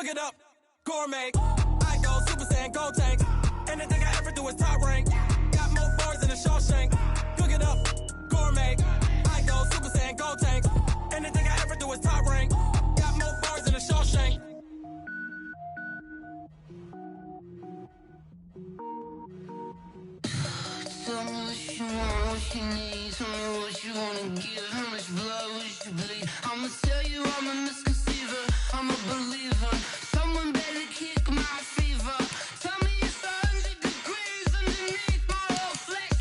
Cook it up, gourmet. I go Super Saiyan, gold tank. Anything I ever do is top rank. Got more bars than a Shawshank. Cook it up, gourmet. I go Super Saiyan, gold tank. Anything I ever do is top rank. Got more bars than a Shawshank. Tell me what you want, what you need. Tell me what you wanna give. How much blood would you bleed? I'ma tell you I'm a misconceiver. I'm a believer. Someone better kick my fever. Tell me it's 100 degrees underneath my whole flex.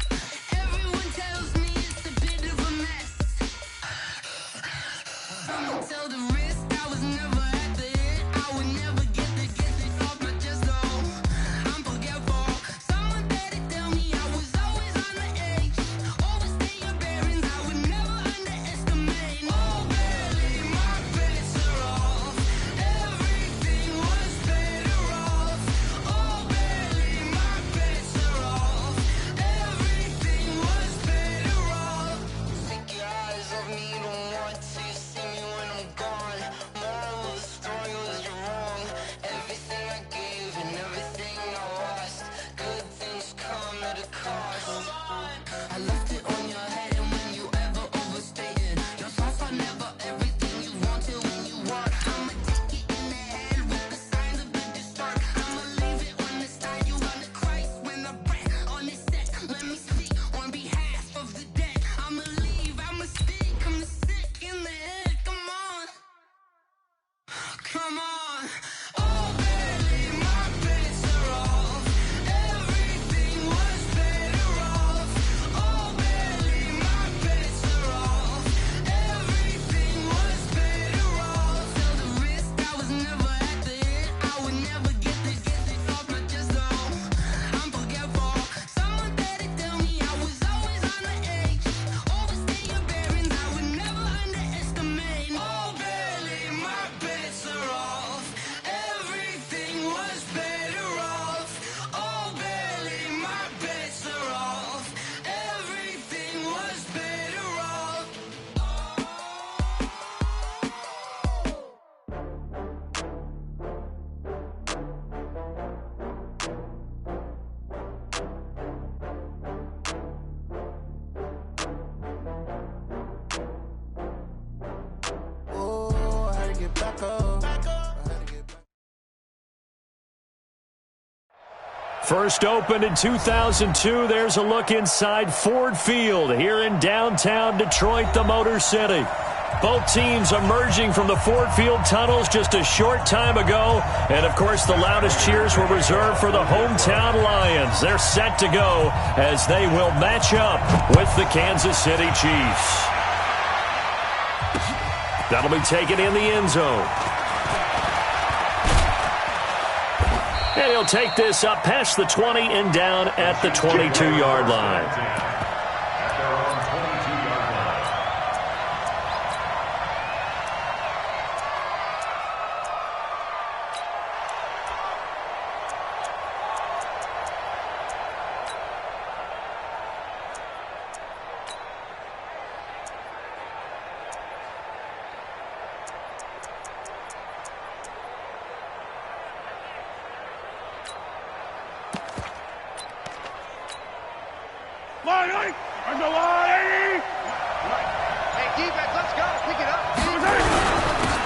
Everyone tells me it's a bit of a mess. I'ma tell the risk I was never at the hit. I would never get this off my chest though. I'm forgetful. Someone better tell me I was always on the edge. Overstay your bearings, I would never underestimate. Oh, barely, my bets are off. Everything was better off. Oh, barely, my bets are off. Everything was better off. Take your eyes off me, don't want to see me when I'm gone. Moral of the story was you're wrong. Everything I gave and everything I lost. Good things come at a cost. I left it on your head, and when you ever overstated, your thoughts are never everything you wanted when you want. I'ma take it in the head with the signs of the distort. I'ma leave it on the side. You on the Christ when I breath on this set. Let me speak on behalf of the dead. I'ma leave, I'ma speak. I'm sick in the head. Come on, come on. Oh, barely, my bets are off. Everything was better off. Oh, barely, my bets are off. Everything was better off. Tell the risk I was never at the hit. I would never get this off my chest though. I'm forgetful. Someone better tell me I was always on the edge. Overstay your bearings, I would never underestimate. Oh, barely, my bets are off. Everything was better off. Oh, barely, my bets are off. Everything was better off. Oh, I had to get back up. I had to get back. First opened in 2002, there's a look inside Ford Field here in downtown Detroit, the Motor City. Both teams emerging from the Ford Field tunnels just a short time ago. And, of course, the loudest cheers were reserved for the hometown Lions. They're set to go as they will match up with the Kansas City Chiefs. That'll be taken in the end zone. And he'll take this up past the 20 and down at the 22-yard line.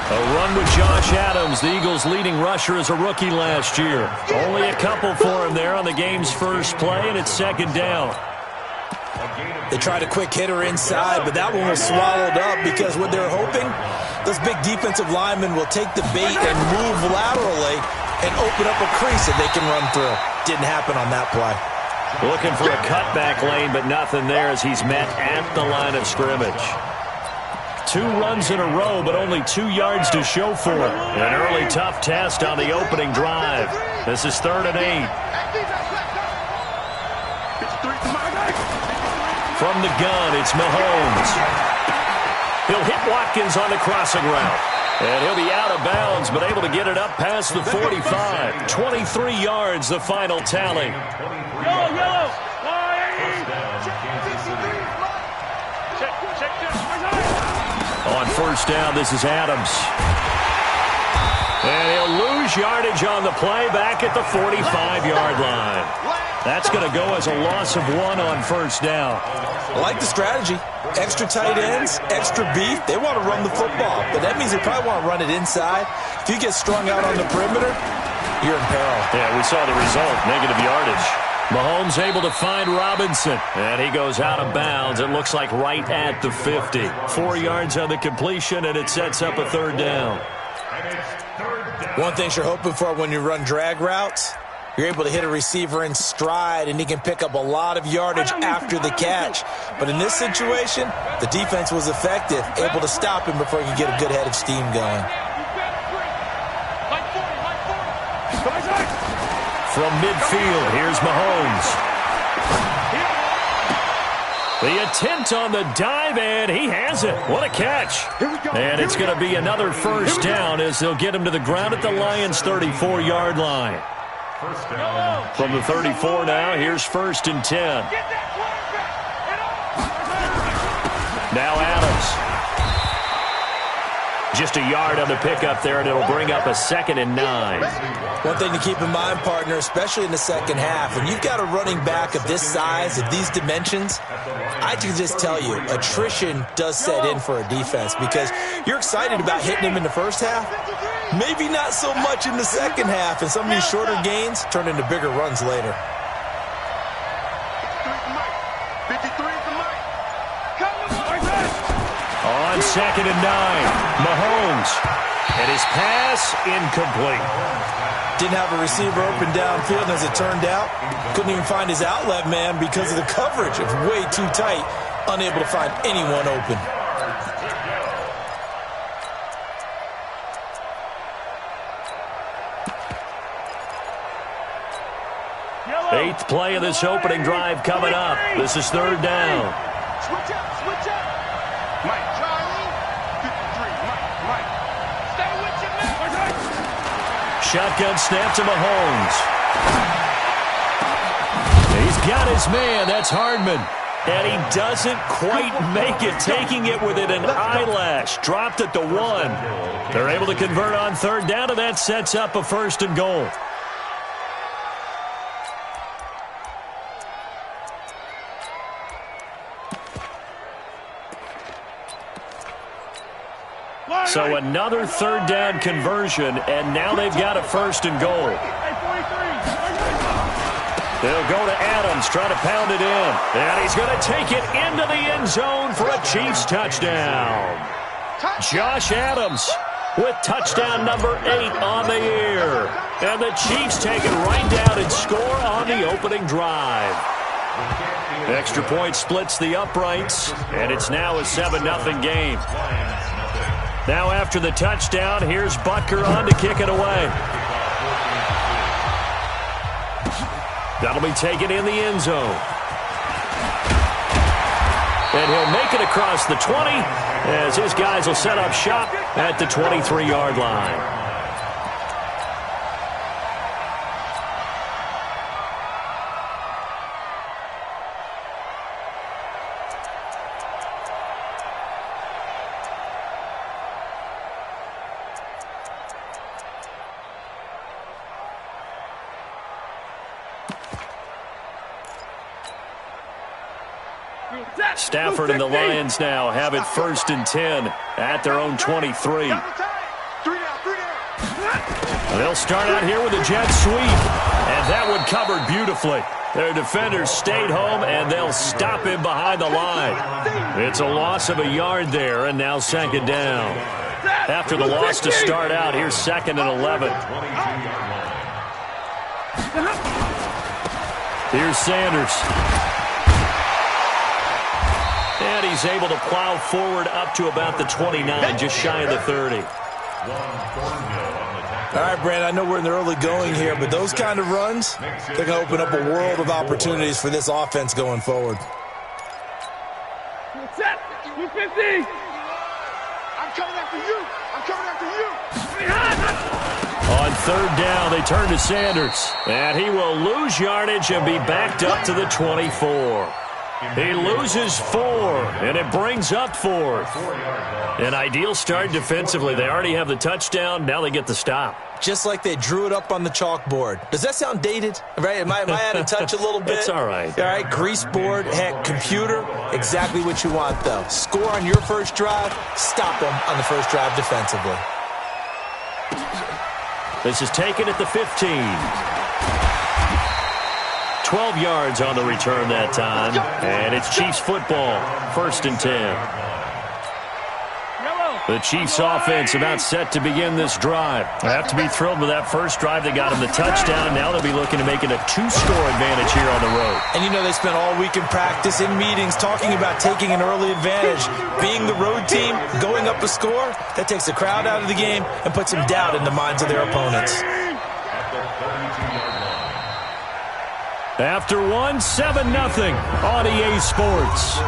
A run with Josh Adams, the Eagles' leading rusher as a rookie last year. Only a couple for him there on the game's first play, and it's second down. They tried a quick hitter inside, but that one was swallowed up because what they're hoping, those big defensive linemen will take the bait and move laterally and open up a crease that they can run through. Didn't happen on that play. Looking for a cutback lane, but nothing there as he's met at the line of scrimmage. 2 runs in a row, but only 2 yards to show for it. An early tough test on the opening drive. This is 3rd and 8. From the gun, it's Mahomes. He'll hit Watkins on the crossing route. And he'll be out of bounds, but able to get it up past the 45. 23 yards, the final tally. Yellow. On first down, this is Adams. And he'll lose lose yardage on the play back at the 45-yard line. That's going to go as a loss of 1 on first down. I like the strategy. Extra tight ends, extra beef. They want to run the football, but that means they probably want to run it inside. If you get strung out on the perimeter, you're in peril. Yeah, we saw the result, negative yardage. Mahomes able to find Robinson, and he goes out of bounds. It looks like right at the 50. 4 yards on the completion, and it sets up a third down. One thing you're hoping for when you run drag routes, you're able to hit a receiver in stride, and he can pick up a lot of yardage after the catch. But in this situation, the defense was effective, able to stop him before he could get a good head of steam going. From midfield, here's Mahomes. The attempt on the dive, and he has it. What a catch. And it's going to be another first down as they'll get him to the ground at the Lions' 34-yard line. From the 34 now, here's 1st and 10. Now Adams. Just a yard on the pickup there, and it'll bring up a 2nd and 9. One thing to keep in mind, partner, especially in the second half, when you've got a running back of this size, of these dimensions, I can just tell you, attrition does set in for a defense because you're excited about hitting him in the first half, maybe not so much in the second half, and some of these shorter gains turn into bigger runs later. On 2nd and 9, Mahomes. And his pass incomplete. Didn't have a receiver open downfield, and as it turned out, couldn't even find his outlet man because of the coverage. It was way too tight, unable to find anyone open. Eighth play of this opening drive coming up. This is 3rd down. Switch up. Mike, Charlie, 53, Mike. Stay with your man. Shotgun snap to Mahomes. He's got his man. That's Hardman. And he doesn't quite make it, taking it within an eyelash. Dropped at the 1. They're able to convert on 3rd down, and that sets up a 1st and goal. So another 3rd down conversion, and now they've got a 1st and goal. They'll go to Adams, try to pound it in. And he's going to take it into the end zone for a Chiefs touchdown. Josh Adams with touchdown number 8 on the year. And the Chiefs take it right down and score on the opening drive. Extra point splits the uprights, and it's now a 7-0 game. Now after the touchdown, here's Butker on to kick it away. That'll be taken in the end zone. And he'll make it across the 20 as his guys will set up shop at the 23-yard line. Stafford and the Lions now have it 1st and 10 at their own 23. They'll start out here with a jet sweep, and that one covered beautifully. Their defenders stayed home, and they'll stop him behind the line. It's a loss of a yard there, and now 2nd down. After the loss to start out, here's 2nd and 11. Here's Sanders. And he's able to plow forward up to about the 29, just shy of the 30. All right, Brandon, I know we're in the early going here, but those kind of runs, they're going to open up a world of opportunities for this offense going forward. Set, 250. I'm coming after you. On 3rd down, they turn to Sanders. And he will lose yardage and be backed up to the 24. He loses 4, and it brings up 4th. An ideal start defensively. They already have the touchdown. Now they get the stop. just like they drew it up on the chalkboard. Does that sound dated? Right? Am I out of touch a little bit? It's all right. All right, grease board, heck, computer, exactly what you want, though. Score on your first drive, stop them on the first drive defensively. This is taken at the 15. 12 yards on the return that time. And it's Chiefs football, 1st and 10. The Chiefs offense about set to begin this drive. They have to be thrilled with that first drive. They got them the touchdown. Now they'll be looking to make it a 2-score advantage here on the road. And you know they spent all week in practice, in meetings, talking about taking an early advantage. Being the road team, going up a score, that takes the crowd out of the game and puts some doubt in the minds of their opponents. After 1, 7-0 on EA Sports.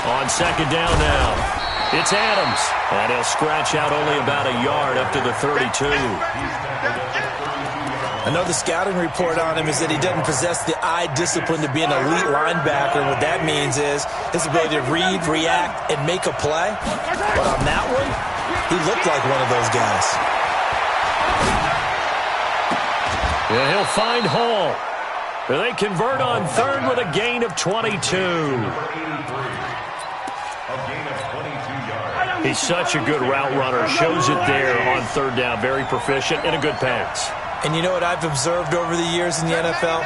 On 2nd down now, it's Adams. And he'll scratch out only about a yard up to the 32. I know the scouting report on him is that he doesn't possess the eye discipline to be an elite linebacker. And what that means is his ability to read, react, and make a play. But on that one, he looked like one of those guys. Yeah, he'll find Hall. They convert on 3rd with a gain of 22. He's such a good route runner. Shows it there on 3rd down. Very proficient and a good pass. And you know what I've observed over the years in the NFL?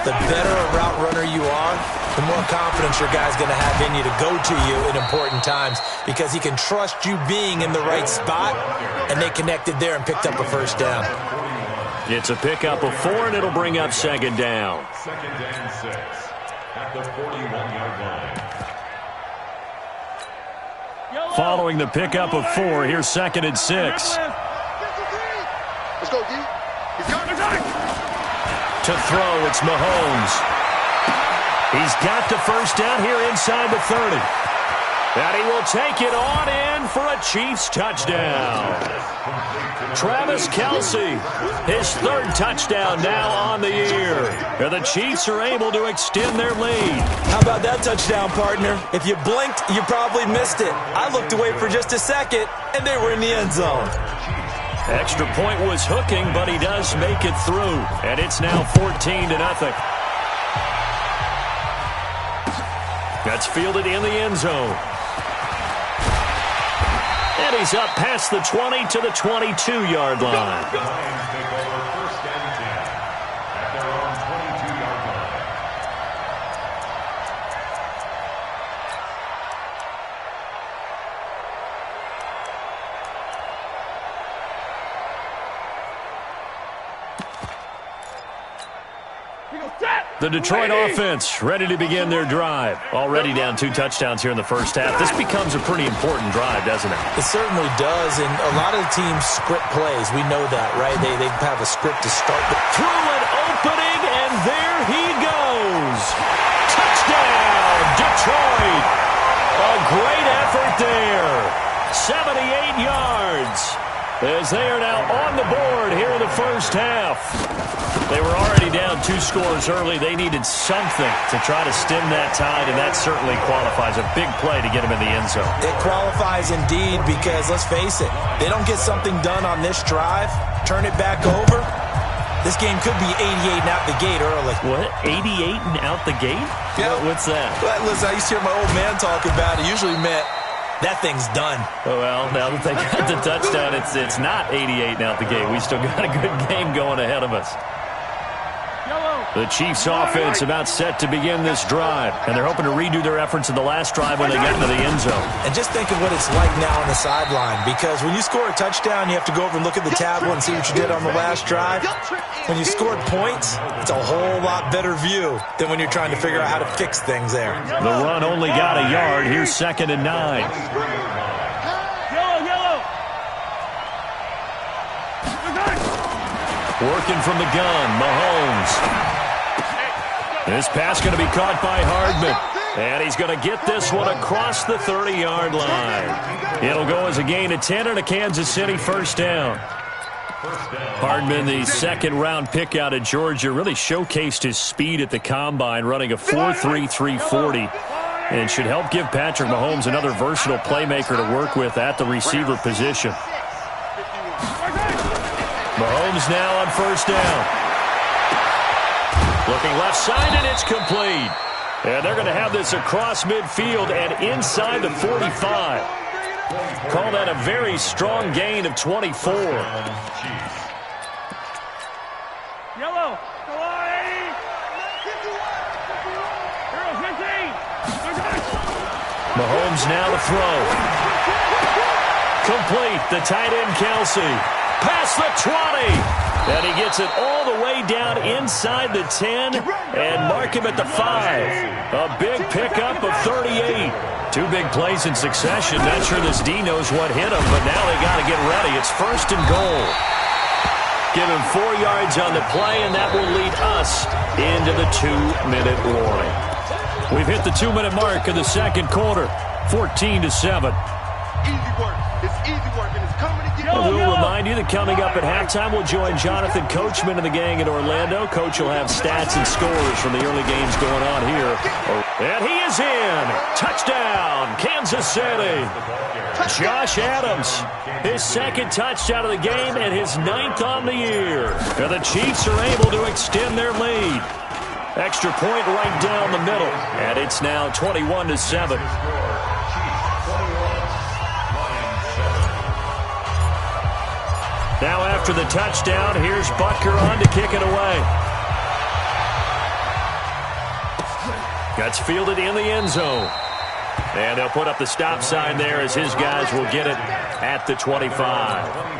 The better a route runner you are, the more confidence your guy's going to have in you to go to you in important times because he can trust you being in the right spot, and they connected there and picked up a 1st down. It's a pickup of 4, and it'll bring up 2nd down. 2nd and 6 at the 41-yard line. Following the pickup of 4, here's 2nd and 6. Let's go, D. He's got it. To throw, it's Mahomes. He's got the 1st down here inside the 30. And he will take it on in for a Chiefs touchdown. Travis Kelce, his 3rd touchdown now on the year. And the Chiefs are able to extend their lead. How about that touchdown, partner? If you blinked, you probably missed it. I looked away for just a second, and they were in the end zone. Extra point was hooking, but he does make it through. And it's now 14-0. That's fielded in the end zone. And he's up past the 20 to the 22-yard line. Lions take over 1st and 10 at their own 22-yard line. The Detroit offense ready to begin their drive. Already down 2 touchdowns here in the first half. This becomes a pretty important drive, doesn't it? It certainly does, and a lot of the teams script plays. We know that, right? They have a script to start. Through an opening, and there he goes. Touchdown, Detroit. A great effort there. 78 yards. As they are now on the board here in the first half. They were already down 2 scores early. They needed something to try to stem that tide, and that certainly qualifies. A big play to get them in the end zone. It qualifies indeed because, let's face it, they don't get something done on this drive, turn it back over, this game could be 88 and out the gate early. What? 88 and out the gate? Yeah. What's that? Well, listen, I used to hear my old man talk about it. Usually meant that thing's done. Oh, well, now that they got the touchdown, it's not 88 and out the gate. We still got a good game going ahead of us. The Chiefs offense about set to begin this drive, and they're hoping to redo their efforts in the last drive when they got into the end zone. And just think of what it's like now on the sideline, because when you score a touchdown, you have to go over and look at the tablet and see what you did on the last drive. When you scored points, it's a whole lot better view than when you're trying to figure out how to fix things there. The run only got a yard. Here's 2nd and 9. Working from the gun, Mahomes. This pass going to be caught by Hardman. And he's going to get this one across the 30-yard line. It'll go as a gain of 10 and a Kansas City 1st down. Hardman, the second-round pick out of Georgia, really showcased his speed at the Combine, running a 4.3 340, and should help give Patrick Mahomes another versatile playmaker to work with at the receiver position. Mahomes now on first down. Looking left side, and it's complete. And they're going to have this across midfield and inside the 45. Call that a very strong gain of 24. Yellow. Go on, 80. Hero 15. Mahomes now to throw. Complete. The tight end, Kelsey. Past the 20. And he gets it all the way down inside the 10 and mark him at the 5. A big pickup of 38. Two big plays in succession. Not sure this D knows what hit him, but now they got to get ready. It's first and goal. Give him 4 yards on the play, and that will lead us into the 2-minute warning. We've hit the 2-minute mark of the second quarter, 14-7. Easy work. It's easy work, and it's coming to get And we'll remind you that coming up at halftime, we'll join Jonathan Coachman and the gang in Orlando. Coach will have stats and scores from the early games going on here. And he is in. Touchdown, Kansas City. Josh Adams, his second touchdown of the game and his 9th on the year. And the Chiefs are able to extend their lead. Extra point right down the middle. And it's now 21-7. Now after the touchdown, here's Butker on to kick it away. Gets fielded in the end zone. And they'll put up the stop sign there as his guys will get it at the 25.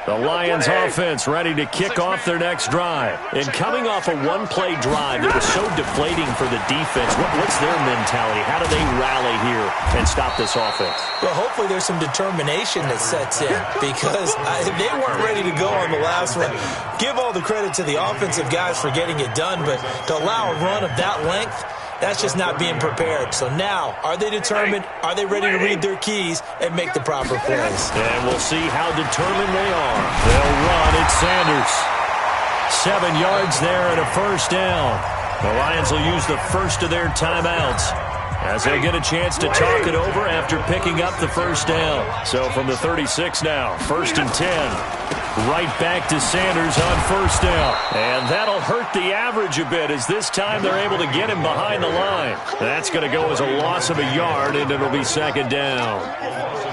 The Lions offense ready to kick off their next drive. And coming off a one-play drive that was so deflating for the defense, what's their mentality? How do they rally here and stop this offense? Well, hopefully there's some determination that sets in because they weren't ready to go on the last one. Give all the credit to the offensive guys for getting it done, but to allow a run of that length, that's just not being prepared. So now, are they determined? Are they ready to read their keys and make the proper plays? And we'll see how determined they are. They'll run. It's Sanders. 7 yards there and a first down. The Lions will use the first of their timeouts as they get a chance to talk it over after picking up the first down. So from the 36 now, 1st and 10. Right back to Sanders on first down. And that'll hurt the average a bit as this time they're able to get him behind the line. That's going to go as a loss of a yard, and it'll be second down.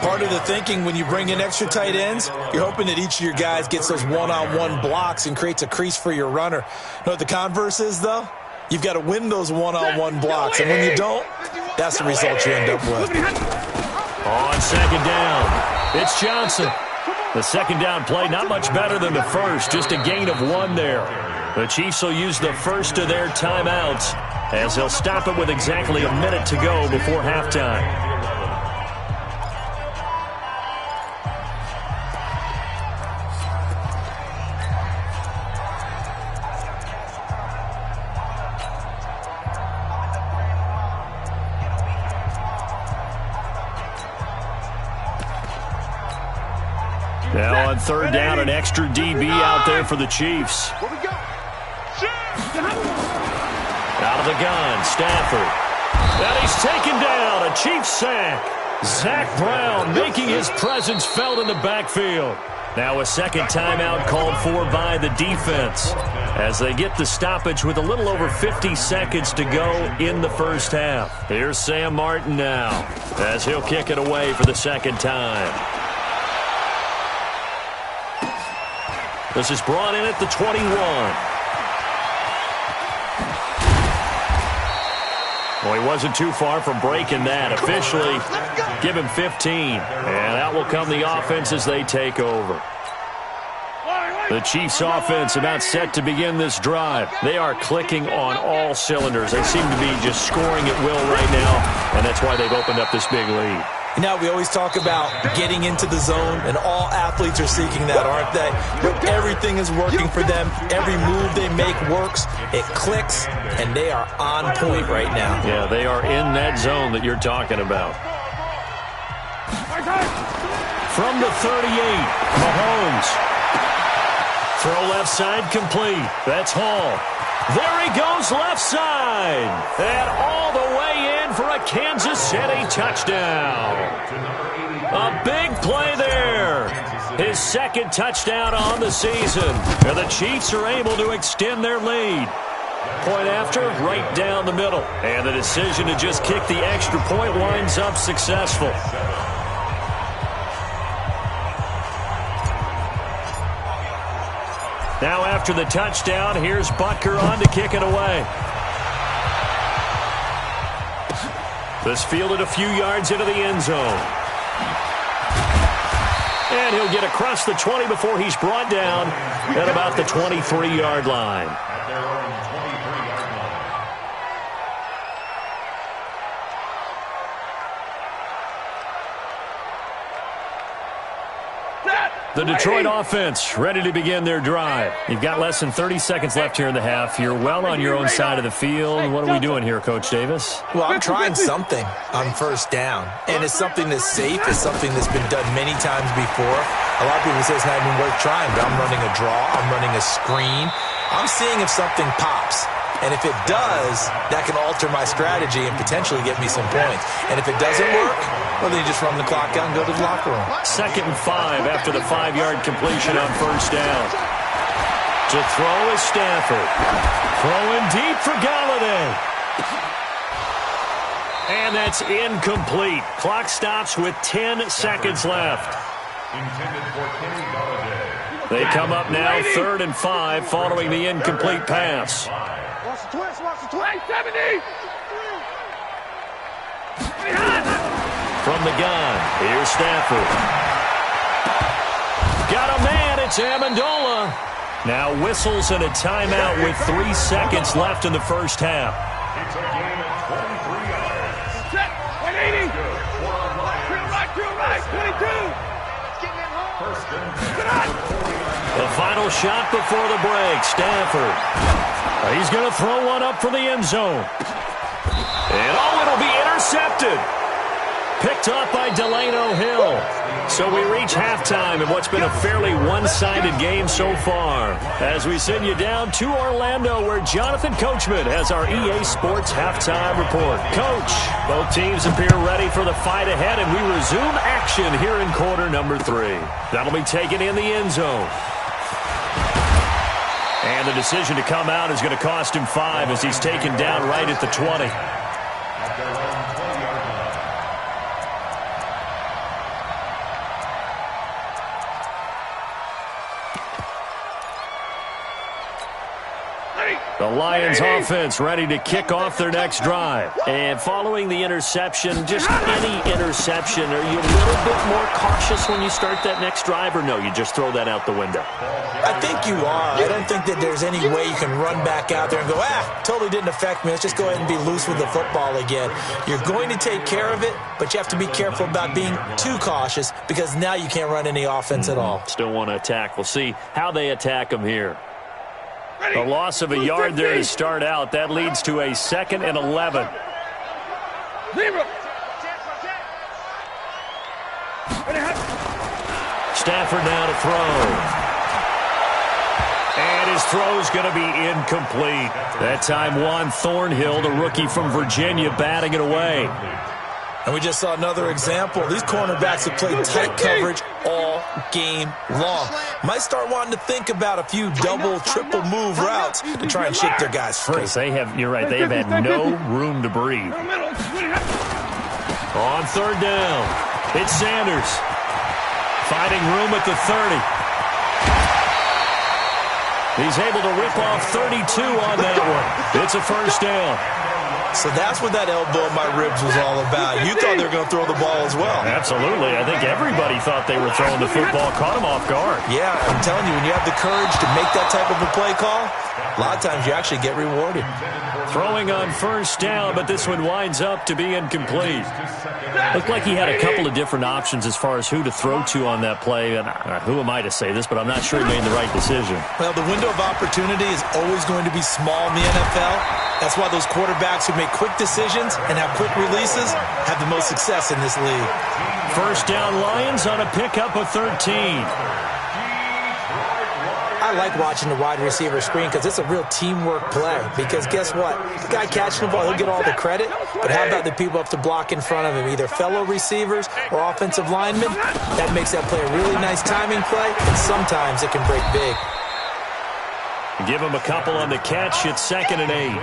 Part of the thinking when you bring in extra tight ends, you're hoping that each of your guys gets those one-on-one blocks and creates a crease for your runner. You know what the converse is, though? You've got to win those one-on-one blocks, and when you don't, that's the result you end up with. On second down, it's Johnson. The second down play, not much better than the first, just a gain of 1 there. The Chiefs will use the first of their timeouts as they'll stop it with exactly a minute to go before halftime. Now on third down, an extra DB out there for the Chiefs. Where we go? Out of the gun, Stafford. And he's taken down, a Chiefs sack. Zach Brown making his presence felt in the backfield. Now a second timeout called for by the defense as they get the stoppage with a little over 50 seconds to go in the first half. Here's Sam Martin now as he'll kick it away for the second time. This is brought in at the 21. Well, he wasn't too far from breaking that. Officially, give him 15. And out will come the offense as they take over. The Chiefs offense about set to begin this drive. They are clicking on all cylinders. They seem to be just scoring at will right now, and that's why they've opened up this big lead. Now, we always talk about getting into the zone, and all athletes are seeking that, aren't they? Where everything is working for them, every move they make works, it clicks, and they are on point right now. Yeah, they are in that zone that you're talking about. From the 38, Mahomes. Throw left side complete. That's Hall. There he goes left side. And all the way in for a Kansas City touchdown. A big play there. His second touchdown on the season. And the Chiefs are able to extend their lead. Point after, right down the middle. And the decision to just kick the extra point winds up successful. Now after the touchdown, here's Butker on to kick it away. This fielded a few yards into the end zone. And he'll get across the 20 before he's brought down at about the 23-yard line. The Detroit offense ready to begin their drive. You've got less than 30 seconds left here in the half. You're well on your own side of the field. What are we doing here, Coach Davis? Well, I'm trying something on first down. And it's something that's safe. It's something that's been done many times before. A lot of people say it's not even worth trying, but I'm running a draw. I'm running a screen. I'm seeing if something pops. And if it does, that can alter my strategy and potentially get me some points. And if it doesn't work, well, then you just run the clock out and go to the locker room. 2nd and 5 after the 5-yard completion on first down. To throw is Stafford. Throwing deep for Galladay. And that's incomplete. Clock stops with 10 seconds left. They come up now 3rd and 5 following the incomplete pass. Watch 70. From the gun, here's Stafford. Got a man, it's Amendola. Now whistles and a timeout with 3 seconds left in the first half. It's a game of 23 yards. Set, 180. Drill right, 22. First and 10. The final shot before the break, Stafford. He's going to throw one up for the end zone. And it'll be intercepted. Picked up by Delano Hill. So we reach halftime in what's been a fairly one-sided game so far. As we send you down to Orlando, where Jonathan Coachman has our EA Sports halftime report. Coach, both teams appear ready for the fight ahead, and we resume action here in quarter number 3. That'll be taken in the end zone. And the decision to come out is going to cost him 5 as he's taken down right at the 20. The Lions offense ready to kick off their next drive. And following the interception, just any interception, are you a little bit more cautious when you start that next drive, or no, you just throw that out the window? I think you are. I don't think that there's any way you can run back out there and go, totally didn't affect me. Let's just go ahead and be loose with the football again. You're going to take care of it, but you have to be careful about being too cautious because now you can't run any offense at all. Still want to attack. We'll see how they attack them here. A loss of a yard there to start out. That leads to a 2nd and 11. Stafford now to throw. And his throw's going to be incomplete. That time Juan Thornhill, the rookie from Virginia, batting it away. And we just saw another example. These cornerbacks have played tight coverage all game long. Might start wanting to think about a few double, triple move routes to try and shake their guys free. You're right, they have had no room to breathe. On 3rd down, it's Sanders. Finding room at the 30. He's able to rip off 32 on that one. It's a first down. So that's what that elbow in my ribs was all about. You thought they were going to throw the ball as well. Absolutely. I think everybody thought they were throwing the football, caught him off guard. Yeah, I'm telling you, when you have the courage to make that type of a play call, a lot of times you actually get rewarded. Throwing on first down, but this one winds up to be incomplete. Looked like he had a couple of different options as far as who to throw to on that play. And who am I to say this, but I'm not sure he made the right decision. Well, the window of opportunity is always going to be small in the NFL. That's why those quarterbacks who make quick decisions and have quick releases have the most success in this league. First down, Lions on a pickup of 13. I like watching the wide receiver screen because it's a real teamwork play. Because guess what? The guy catching the ball, he'll get all the credit. But how about the people up to block in front of him, either fellow receivers or offensive linemen? That makes that play a really nice timing play, and sometimes it can break big. Give him a couple on the catch. It's 2nd and 8.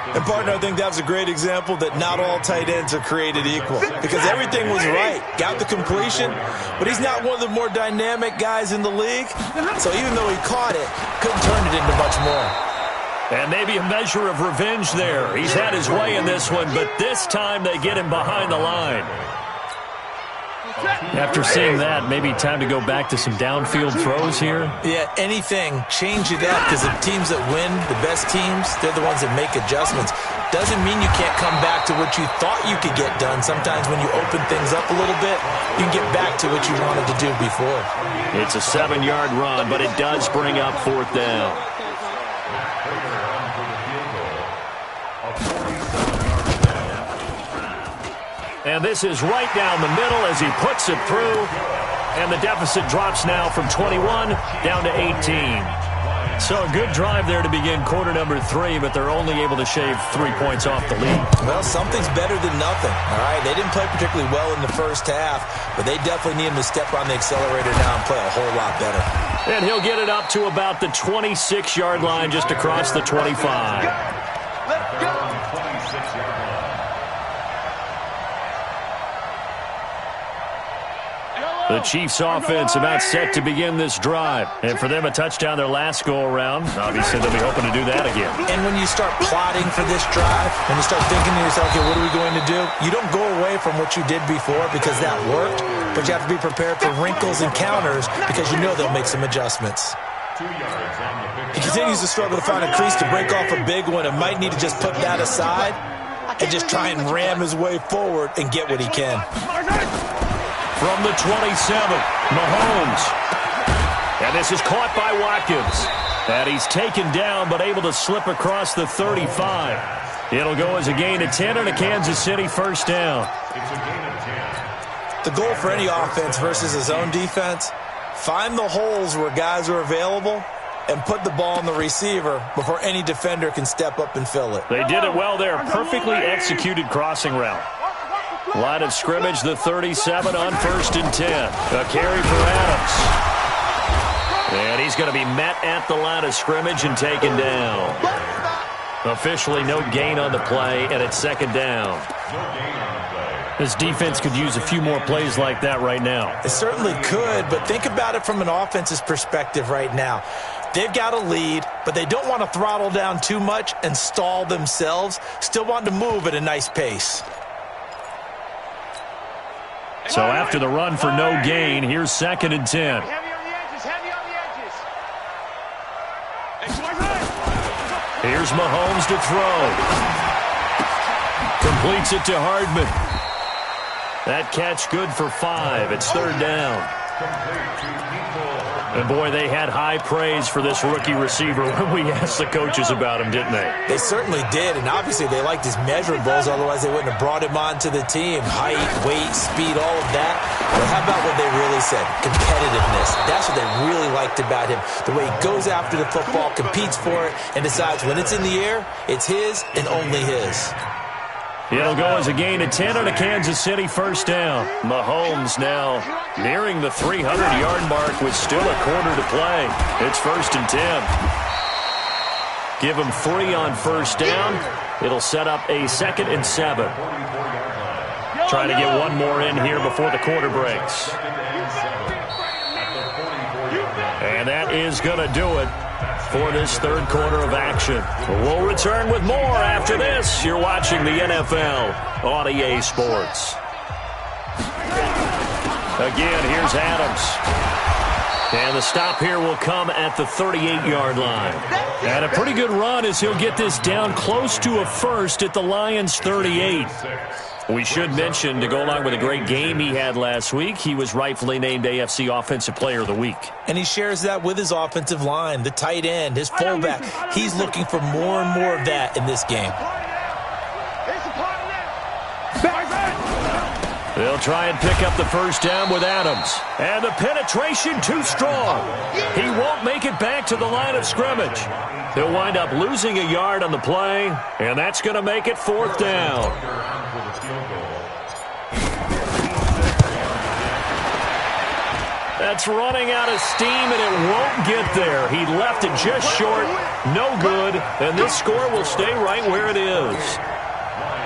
And, partner, I think that was a great example that not all tight ends are created equal. Because everything was right. Got the completion, but he's not one of the more dynamic guys in the league. So even though he caught it, couldn't turn it into much more. And maybe a measure of revenge there. He's had his way in this one, but this time they get him behind the line. After seeing that, maybe time to go back to some downfield throws here. Yeah, anything. Change it up, because the teams that win, the best teams, they're the ones that make adjustments. Doesn't mean you can't come back to what you thought you could get done. Sometimes when you open things up a little bit, you can get back to what you wanted to do before. It's a 7-yard run, but it does bring up 4th down. And this is right down the middle as he puts it through. And the deficit drops now from 21 down to 18. So a good drive there to begin quarter number 3, but they're only able to shave 3 points off the lead. Well, something's better than nothing, all right? They didn't play particularly well in the first half, but they definitely need him to step on the accelerator now and play a whole lot better. And he'll get it up to about the 26-yard line, just across the 25. Let's go. 26-yard line. The Chiefs offense about set to begin this drive. And for them, a touchdown their last go-around. Obviously, they'll be hoping to do that again. And when you start plotting for this drive, when you start thinking to yourself, okay, what are we going to do? You don't go away from what you did before because that worked, but you have to be prepared for wrinkles and counters because you know they'll make some adjustments. 2 yards on the pitch. He continues to struggle to find a crease to break off a big one and might need to just put that aside and just try and ram his way forward and get what he can. From the 27, Mahomes. And this is caught by Watkins. And he's taken down, but able to slip across the 35. It'll go as a gain of 10 and a Kansas City first down. It's a gain of 10. The goal for any offense versus his own defense, find the holes where guys are available and put the ball on the receiver before any defender can step up and fill it. They did it well there. Perfectly executed crossing route. Line of scrimmage, the 37 on 1st and 10. A carry for Adams. And he's going to be met at the line of scrimmage and taken down. Officially no gain on the play, and it's 2nd down. This defense could use a few more plays like that right now. It certainly could, but think about it from an offense's perspective right now. They've got a lead, but they don't want to throttle down too much and stall themselves. Still want to move at a nice pace. So after the run for no gain, here's 2nd and 10. Heavy on the edges, heavy on the edges. Here's Mahomes to throw. Completes it to Hardman. That catch good for 5. It's 3rd down. And, boy, they had high praise for this rookie receiver when we asked the coaches about him, didn't they? They certainly did, and obviously they liked his measurables, otherwise they wouldn't have brought him onto the team. Height, weight, speed, all of that. But how about what they really said? Competitiveness. That's what they really liked about him. The way he goes after the football, competes for it, and decides when it's in the air, it's his and only his. It'll go as a gain of 10 on a Kansas City first down. Mahomes now nearing the 300-yard mark with still a quarter to play. It's 1st and 10. Give him 3 on first down. It'll set up a 2nd and 7. Trying to get one more in here before the quarter breaks. And that is going to do it. for this third quarter of action. We'll return with more after this. You're watching the NFL on EA Sports. Again, here's Adams. And the stop here will come at the 38-yard line. And a pretty good run as he'll get this down close to a first at the Lions' 38. We should mention, to go along with a great game he had last week, he was rightfully named AFC Offensive Player of the Week. And he shares that with his offensive line, the tight end, his fullback. He's looking for more and more of that in this game. They'll try and pick up the first down with Adams. And the penetration too strong. He won't make it back to the line of scrimmage. He'll wind up losing a yard on the play, and that's going to make it fourth down. That's running out of steam, and it won't get there. He left it just short. No good, and this score will stay right where it is.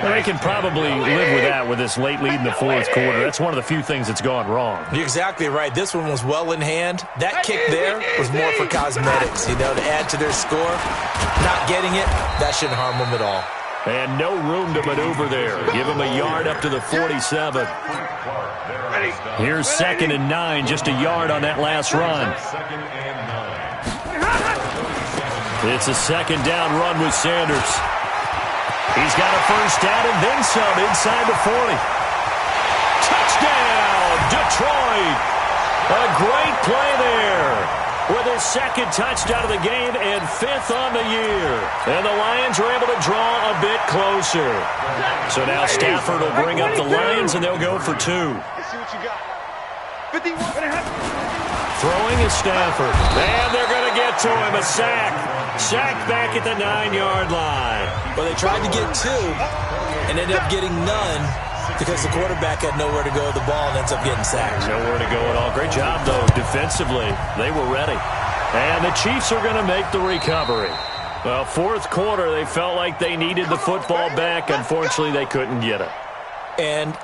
They can probably live with that with this late lead in the fourth quarter. That's one of the few things that's gone wrong. You're exactly right. This one was well in hand. That kick there was more for cosmetics, to add to their score. Not getting it, that shouldn't harm them at all. And no room to maneuver there. Give him a yard up to the 47. Here's 2nd and 9, just a yard on that last run. It's a second down run with Sanders. He's got a first down and then some inside the 40. Touchdown, Detroit. A great play there with his second touchdown of the game and 5th on the year. And the Lions are able to draw a bit closer. So now Stafford will bring up the Lions, and they'll go for 2. Let's see what you got. 51. Throwing is Stafford. And they're going to get to him. A sack. Sack back at the 9-yard line. Well, they tried to get 2 and ended up getting none because the quarterback had nowhere to go with the ball and ends up getting sacked. Nowhere to go at all. Great job, though, defensively. They were ready. And the Chiefs are going to make the recovery. Well, fourth quarter, they felt like they needed the football back. Unfortunately, they couldn't get it. And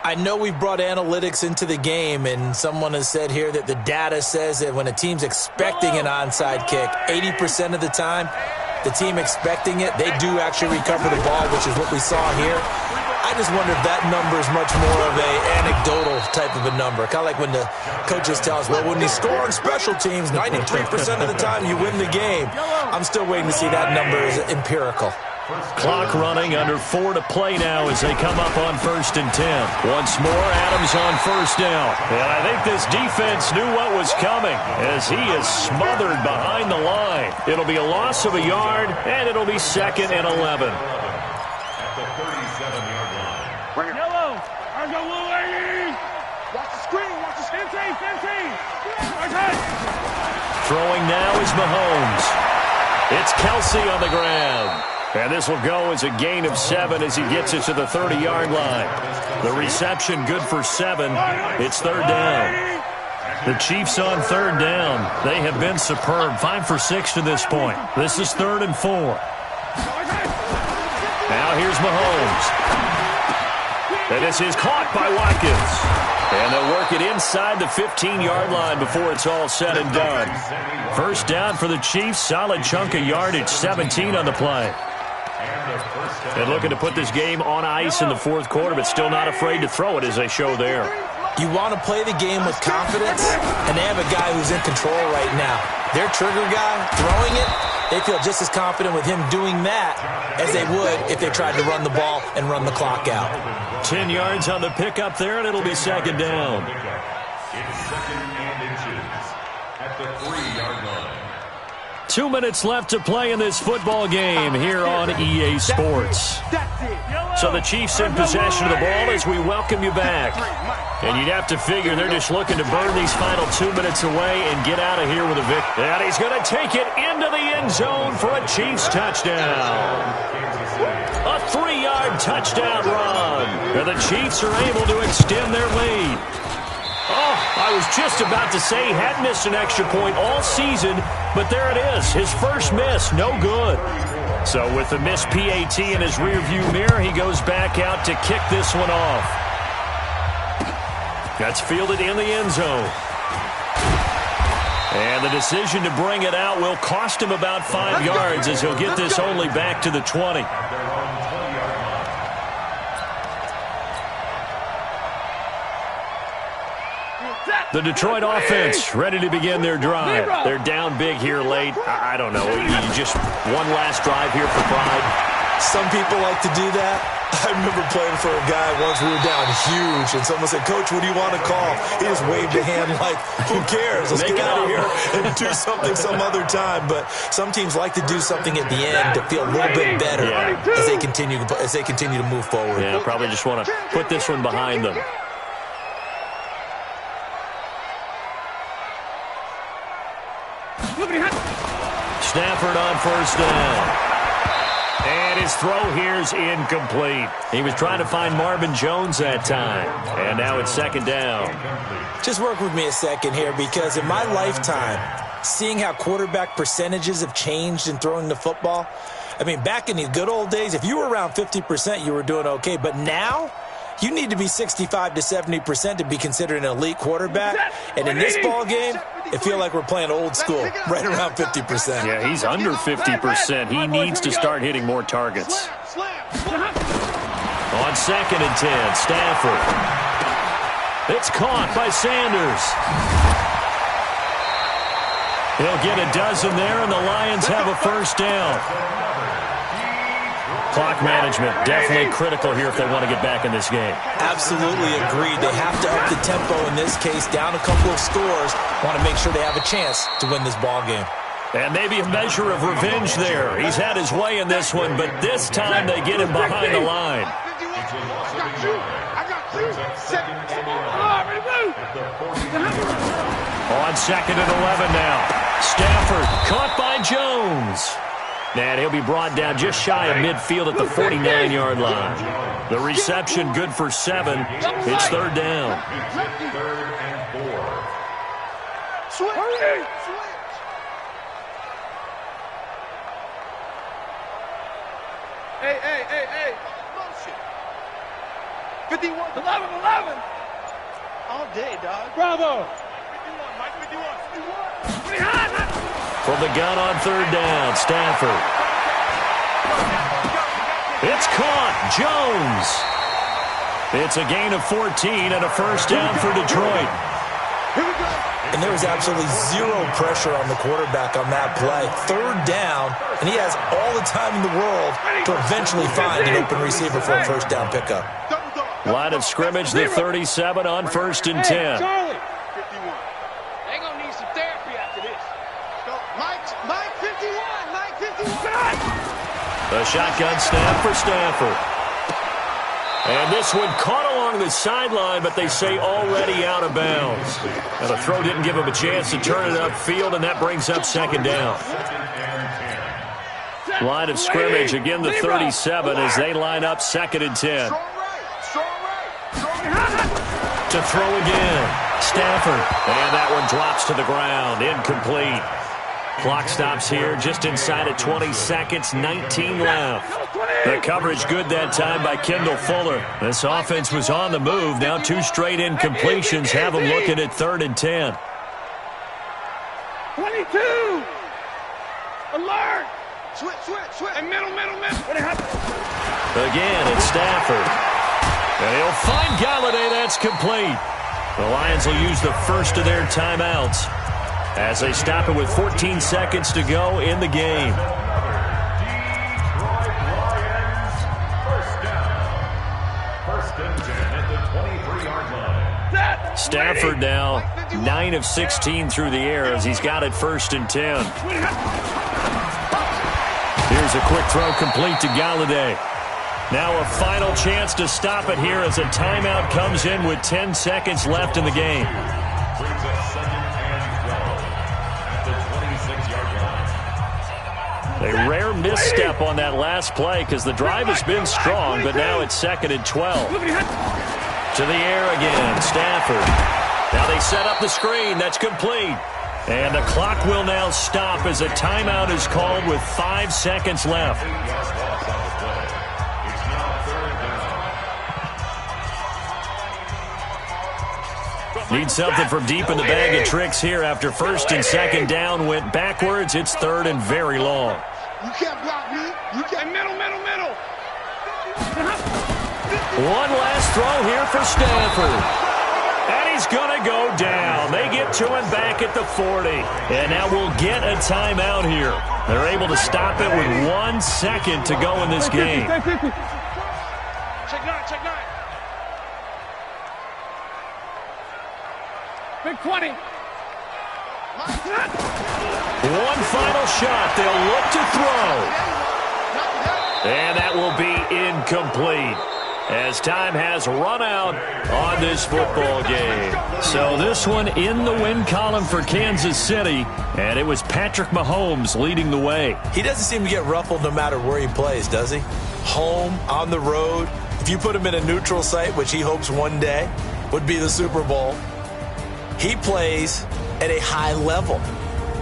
I know we've brought analytics into the game, and someone has said here that the data says that when a team's expecting an onside kick, 80% of the time, the team expecting it, they do actually recover the ball, which is what we saw here. I just wonder if that number is much more of a anecdotal type of a number. Kind of like when the coaches tell us, well, when you score on special teams, 93% of the time you win the game. I'm still waiting to see that number is empirical. Clock running, under 4 to play now as they come up on 1st and 10. Once more, Adams on first down. And I think this defense knew what was coming as he is smothered behind the line. It'll be a loss of a yard, and it'll be 2nd and 11. At the 37-yard line. Yellow. I go Blue ladies. Watch the screen. Watch the screen. 15. Throwing now is Mahomes. It's Kelsey on the ground. And this will go as a gain of 7 as he gets it to the 30-yard line. The reception good for 7. It's 3rd down. The Chiefs on 3rd down. They have been superb. 5 for 6 to this point. This is 3rd and 4. Now here's Mahomes. And this is caught by Watkins. And they'll work it inside the 15-yard line before it's all said and done. First down for the Chiefs. Solid chunk of yardage. 17 on the play. And looking to put this game on ice in the fourth quarter, but still not afraid to throw it as they show there. You want to play the game with confidence, and they have a guy who's in control right now. Their trigger guy, throwing it, they feel just as confident with him doing that as they would if they tried to run the ball and run the clock out. 10 yards on the pickup there, and it'll be 2nd down. It's 2nd and inches at the 3-yard line. 2 minutes left to play in this football game here on EA Sports. So the Chiefs in possession of the ball as we welcome you back. And you'd have to figure they're just looking to burn these final 2 minutes away and get out of here with a victory. And he's going to take it into the end zone for a Chiefs touchdown. A 3-yard touchdown run. And the Chiefs are able to extend their lead. Oh, I was just about to say he hadn't missed an extra point all season, but there it is. His first miss, no good. So with the missed PAT in his rearview mirror, he goes back out to kick this one off. That's fielded in the end zone. And the decision to bring it out will cost him about 5 yards as he'll get this only back to the 20. The Detroit offense ready to begin their drive. They're down big here late. I don't know. You just one last drive here for pride. Some people like to do that. I remember playing for a guy once. We were down huge, and someone said, "Coach, what do you want to call?" He just waved a hand like, "Who cares? Let's get out of here and do something some other time." But some teams like to do something at the end to feel a little bit better as they continue to move forward. Yeah, probably just want to put this one behind them. Stafford on first down. And his throw here's incomplete. He was trying to find Marvin Jones that time. And now it's second down. Just work with me a second here, because in my lifetime, seeing how quarterback percentages have changed in throwing the football, I mean, back in the good old days, if you were around 50%, you were doing okay. But now, you need to be 65 to 70% to be considered an elite quarterback. And in this ball game, it feels like we're playing old school, right around 50%. Yeah, he's under 50%. He needs to start hitting more targets. On second and 10, Stafford. It's caught by Sanders. He'll get a dozen there, and the Lions have a first down. Clock management definitely critical here if they want to get back in this game. Absolutely agreed. They have to up the tempo in this case, down a couple of scores. Want to make sure they have a chance to win this ball game. And maybe a measure of revenge there. He's had his way in this one, but this time they get him behind the line. On second and 11 now. Stafford caught by Jones. And he'll be brought down just shy of midfield at the 49-yard line. The reception good for 7. It's third down. Third and 4. Switch. Hey. 51, 11. All day, dog. Bravo. 51, Mike, 51. From the gun on third down, Stafford. It's caught. Jones. It's a gain of 14 and a first down for Detroit. And there was absolutely zero pressure on the quarterback on that play. Third down, and he has all the time in the world to eventually find an open receiver for a first down pickup. Line of scrimmage, the 37 on first and 10. Charlie. 51. They gonna need some therapy after this. Mike 51. Mike 51. The shotgun snap for Stafford. And this one caught along the sideline, but they say already out of bounds. Now the throw didn't give him a chance to turn it upfield, and that brings up second down. Line of scrimmage, again the 37 as they line up second and 10. To throw again, Stafford. And that one drops to the ground, incomplete. Clock stops here just inside of 20 seconds, 19 left. The coverage good that time by Kendall Fuller. This offense was on the move. Now 2 straight incompletions have them looking at third and 10. 22. Alert. Switch. And middle. Again, it's Stafford. And he'll find Galladay. That's complete. The Lions will use the first of their timeouts as they stop it with 14 seconds to go in the game. First and 10 at the 23-yard line. Stafford now 9 of 16 through the air as he's got it first and 10. Here's a quick throw complete to Galladay. Now a final chance to stop it here as a timeout comes in with 10 seconds left in the game. Brings up second and 12 at the 26-yard line. A rare misstep on that last play because the drive has been strong, but now it's second and 12. To the air again, Stafford. Now they set up the screen. That's complete. And the clock will now stop as a timeout is called with 5 seconds left. Need something from deep in the bag of tricks here after first and second down went backwards. It's third and very long. You can't block me. You can't. Middle. One last throw here for Stanford. And he's going to go down. They get to him back at the 40. And now we'll get a timeout here. They're able to stop it with 1 second to go in this game. Check nine. Big 20. One final shot. They'll look to throw. And that will be incomplete, as time has run out on this football game. So this one in the win column for Kansas City, and it was Patrick Mahomes leading the way. He doesn't seem to get ruffled no matter where he plays, does he? Home, on the road. If you put him in a neutral site, which he hopes one day would be the Super Bowl, he plays at a high level.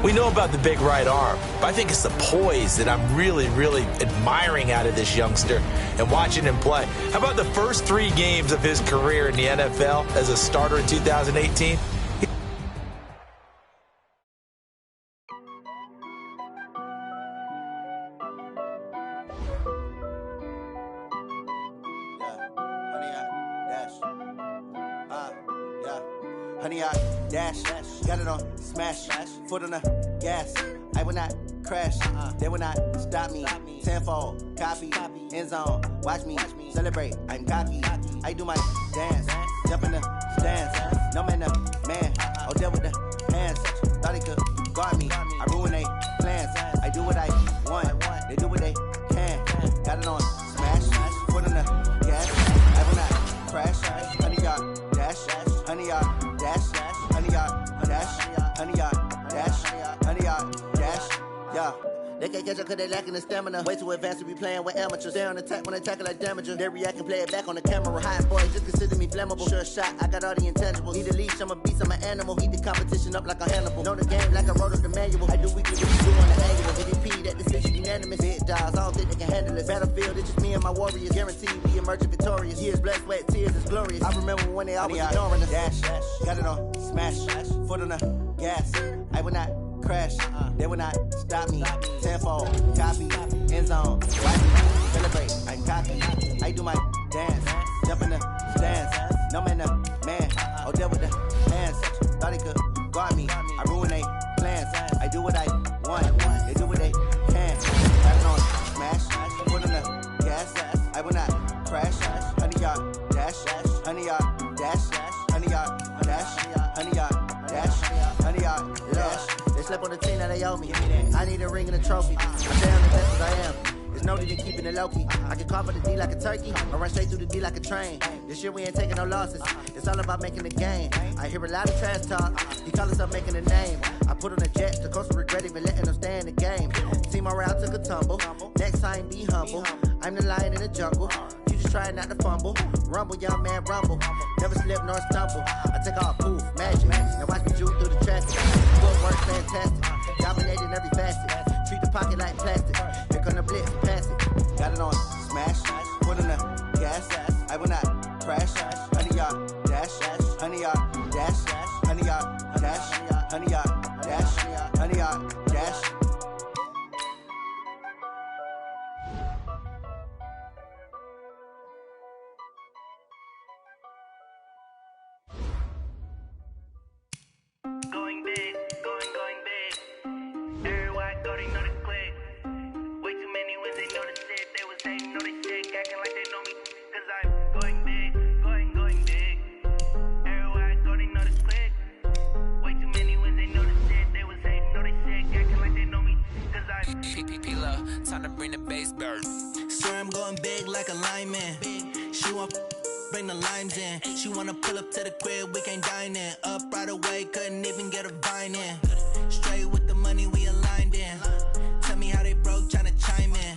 We know about the big right arm, but I think it's the poise that I'm really, really admiring out of this youngster and watching him play. How about the first 3 games of his career in the NFL as a starter in 2018? Honey, I dash, got it on smash, foot on the gas. I will not crash, they will not stop me. Tenfold, copy, end zone, watch me celebrate. I'm cocky, I do my dance, jump in the stands. No man, oh, deal with the hands. Thought he could guard me, I ruin they plans. I do what I want, they do what they can. Got it on smash, foot on the gas. I will not crash, honey, y'all dash, honey, y'all dash, honey, y'all dash, honey, y'all dash, honey, y'all dash, yeah. They can't catch up cause they lacking the stamina. Way too advanced to be playing with amateurs. Stay on attack when they tackle like damager. They react and play it back on the camera. Hot boy, just consider me flammable. Sure shot, I got all the intangibles. Need a leash, I'm a beast, I'm an animal. Heat the competition up like a Hannibal. Know the game like I wrote up the manual. I do weekly what you do on the annual. MVP, that decision unanimous. Big dogs, I don't think they can handle it. Battlefield, it's just me and my warriors. Guaranteed we emerging victorious. Years, blood, sweat, tears, it's glorious. I remember when they always ignoring us. Dash, got it on smash, foot on the gas. I will not crash, they will not stop me. Tenfold, copy, end zone, watch me celebrate. I'm cocky, I do my dance, jump in the stands. No man, oh, deal with the hands. Thought he could guard me, I ruin they plans. I do what I want, they do what they can. Got it on smash, foot on the gas. I will not crash, honey, y'all dash, honey, y'all dash, honey, y'all dash, honey, y'all dash, honey, y'all dash. Slept on the team that they owe me. I need a ring and a trophy. I'm down the best as I am. There's no need in keeping it low-key. I can cover the D like a turkey or run straight through the D like a train. This year we ain't taking no losses. It's all about making the game. I hear a lot of trash talk. He call himself making a name. I put on a jet. The coach will regret even letting them stay in the game. Team morale took a tumble. Next time be humble. I'm the lion in the jungle. You just trying not to fumble. Rumble, young man, rumble. Never slip nor stumble. I take off, poof, magic. Now watch me juke through the traffic. Footwork fantastic. Dominating every facet. Treat the pocket like plastic. Here come the blitz, pass it. Got it on smash. Foot on the gas. I will not crash. Honey, y'all dash. Honey, y'all dash. Honey, y'all dash. Honey, y'all dash. Honey, y'all dash. Going big, going big. Everywhere I go, they know the click. Way too many when they know the shit. They was saying, know they shit, acting like they know me. Cause I'm going big, going big. Everywhere I go, they know the click. Way too many when they know the shit. They was saying, know they shit, acting like they know me. Cause I'm PPP love, time to bring the bass bird. Swear I'm going big like a lineman. She want bring the limes in. She wanna pull up to the crib, we can't dine in. Up right away, couldn't even get a vine in. Straight with the money we aligned in. Tell me how they broke, tryna chime in.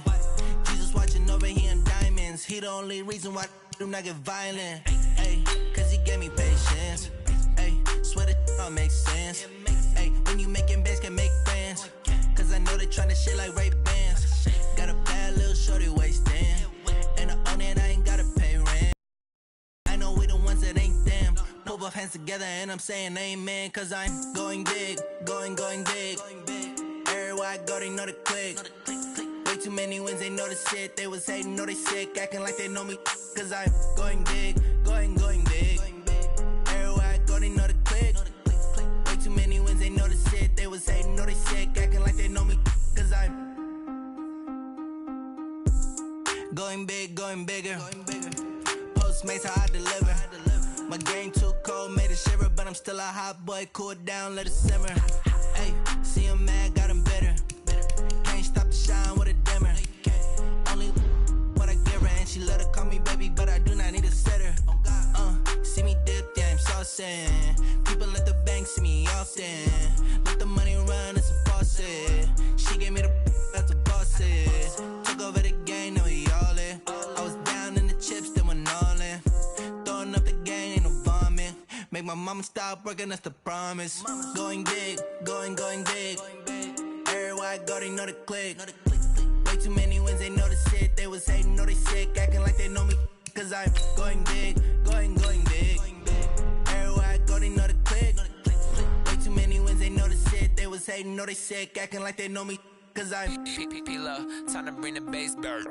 Jesus watching over here in diamonds. He the only reason why do not get violent. Ay, cause he gave me patience. Ay, swear that all makes sense. Ay, when you making bands can make friends. Cause I know they tryna shit like Ray Bans. Got a bad little shorty wasting. And I own it, I ain't gotta pay rent. I know we the ones that ain't them. Move both hands together and I'm saying amen, cause I'm going big, going big. Everywhere I go, they know the click. Way too many wins, they know the shit. They was hating, know they sick, acting like they know me, cause I'm going big, going big. Everywhere I go, they know the click. Way too many wins, they know the shit. They was hating, know they sick, acting like they know me, cause I'm going big, going bigger. Postmates, how I deliver. My game too cold, made it shiver, but I'm still a hot boy. Cool it down, let it simmer. Hey, see him mad, got him bitter. Can't stop the shine with a dimmer. Only what I give her, and she let her call me baby, but I do not need a sitter. See me dip, yeah, I'm saucing. People at the bank see me often. Let the money run, it's a faucet. She gave me the that's a boss is. Took over the game, now we all in. I was down in the chips, then went all in. Throwing up the game, ain't no vomit. Make my mama stop working, that's the promise. Going big, going big. Everywhere I go, they know the click. Way too many wins, they know the shit. They was hating, know they sick, acting like they know me, cause I'm going big, going big. Everywhere I go, they know the click. Way too many wins, they know the shit. They was hating, know they sick, acting like they know me, cause I'm P-P-P-Love, time to bring the bass back.